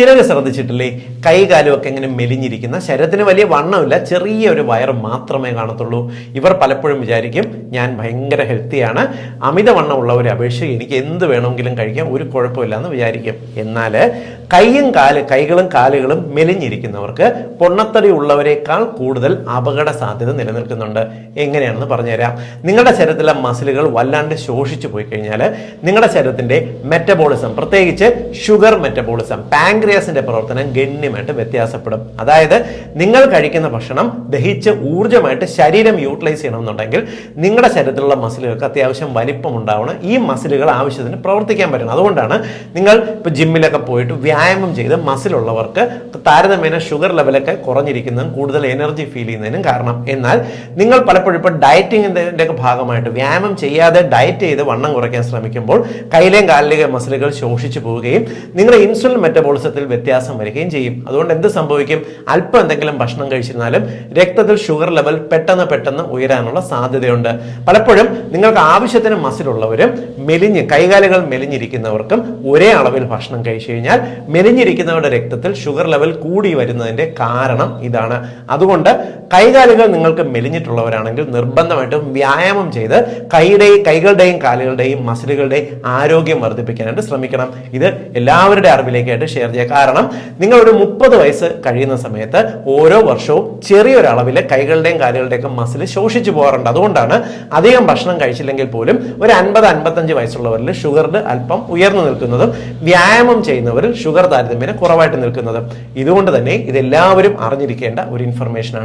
ചിലർ ശ്രദ്ധിച്ചിട്ടില്ലേ, കൈകാലും ഒക്കെ ഇങ്ങനെ മെലിഞ്ഞിരിക്കുന്ന, ശരീരത്തിന് വലിയ വണ്ണമില്ല, ചെറിയ ഒരു വയറ് മാത്രമേ കാണത്തുള്ളൂ. ഇവർ പലപ്പോഴും വിചാരിക്കും ഞാൻ ഭയങ്കര ഹെൽത്തിയാണ്, അമിതവണ്ണം ഉള്ളവരെ അപേക്ഷിച്ച് എനിക്ക് എന്ത് വേണമെങ്കിലും കഴിക്കാം, ഒരു കുഴപ്പമില്ല എന്ന് വിചാരിക്കും. എന്നാൽ കൈകളും കാലുകളും മെലിഞ്ഞിരിക്കുന്നവർക്ക് പൊണ്ണത്തടി ഉള്ളവരെക്കാൾ കൂടുതൽ അപകട സാധ്യത നിലനിൽക്കുന്നുണ്ട്. എങ്ങനെയാണെന്ന് പറഞ്ഞുതരാം. നിങ്ങളുടെ ശരീരത്തിലെ മസിലുകൾ വല്ലാണ്ട് ശോഷിച്ചു പോയി കഴിഞ്ഞാൽ നിങ്ങളുടെ ശരീരത്തിന്റെ മെറ്റബോളിസം, പ്രത്യേകിച്ച് ഷുഗർ മെറ്റബോളിസം, പാൻക്രിയാസിന്റെ പ്രവർത്തനം ഗണ്യമായിട്ട് വ്യത്യാസപ്പെടും. അതായത് നിങ്ങൾ കഴിക്കുന്ന ഭക്ഷണം ദഹിച്ച് ഊർജ്ജമായിട്ട് ശരീരം യൂട്ടിലൈസ് ചെയ്യണമെന്നുണ്ടെങ്കിൽ നിങ്ങളുടെ ശരീരത്തിലുള്ള മസിലുകൾക്ക് അത്യാവശ്യം വലിപ്പം ഉണ്ടാവണം. ഈ മസിലുകൾ ആവശ്യത്തിന് പ്രവർത്തിക്കാൻ പറ്റണം. അതുകൊണ്ടാണ് നിങ്ങൾ ഇപ്പോൾ ജിമ്മിലൊക്കെ പോയിട്ട് വ്യായാമം ചെയ്ത് മസിലുള്ളവർക്ക് താരതമ്യേന ഷുഗർ ലെവലൊക്കെ കുറഞ്ഞിരിക്കുന്നതും കൂടുതൽ എനർജി ഫീൽ ചെയ്യുന്നതിനും കാരണം. എന്നാൽ നിങ്ങൾ പലപ്പോഴും ഇപ്പോൾ ഡയറ്റിങ്ങിന്റെ ഭാഗമായിട്ട് വ്യായാമം ചെയ്യാതെ ഡയറ്റ് ചെയ്ത് വണ്ണം കുറയ്ക്കാൻ ശ്രമിക്കുമ്പോൾ കൈയിലെയും കാലിലെയും മസിലുകൾ ശോഷിച്ചു പോവുകയും നിങ്ങളുടെ ഇൻസുലിൻ മെറ്റബോളിസത്തിൽ വ്യത്യാസം വരികയും ചെയ്യും. അതുകൊണ്ട് എന്ത് സംഭവിക്കും? അല്പം എന്തെങ്കിലും ഭക്ഷണം കഴിച്ചിരുന്നാലും രക്തത്തിൽ ഷുഗർ ലെവൽ പെട്ടെന്ന് ഉയരാനുള്ള സാധ്യതയുണ്ട്. പലപ്പോഴും നിങ്ങൾക്ക് ആവശ്യത്തിന് മസിലുള്ളവരും കൈകാലുകൾ മെലിഞ്ഞിരിക്കുന്നവർക്കും ഒരേ അളവിൽ ഭക്ഷണം കഴിച്ചു കഴിഞ്ഞാൽ മെലിഞ്ഞിരിക്കുന്നവരുടെ രക്തത്തിൽ ഷുഗർ ലെവൽ കൂടി വരുന്നതിന്റെ കാരണം ഇതാണ്. അതുകൊണ്ട് കൈകാലുകൾ നിങ്ങൾക്ക് മെലിഞ്ഞിട്ടുള്ളവരാണെങ്കിൽ നിർബന്ധമായിട്ടും വ്യായാമം ചെയ്ത് കൈകളുടെയും കാലുകളുടെയും മസിലുകളുടെയും ആരോഗ്യം വർദ്ധിപ്പിക്കാനായിട്ട് ശ്രമിക്കണം. ഇത് എല്ലാവരുടെ അറിവിലേക്കായിട്ട് ഷെയർ ചെയ്യുക. കാരണം നിങ്ങൾ ഒരു 30 വയസ്സ് കഴിയുന്ന സമയത്ത് ഓരോ വർഷവും ചെറിയൊരളവിൽ കൈകളുടെയും കാലുകളുടെയും മസിൽ ശോഷിച്ചു പോകാറുണ്ട്. അതുകൊണ്ടാണ് അധികം ഭക്ഷണം കഴിച്ചില്ലെങ്കിൽ പോലും ഒരു 50-55 വയസ്സുള്ളവരിൽ ഷുഗറിന് അല്പം ഉയർന്നു നിൽക്കുന്നതും വ്യായാമം ചെയ്യുന്നവരിൽ ഷുഗർ താരതമ്യേന കുറവായിട്ട് നിൽക്കുന്നതും. ഇതുകൊണ്ട് തന്നെ ഇതെല്ലാവരും അറിഞ്ഞിരിക്കേണ്ട ഒരു ഇൻഫർമേഷനാണ്.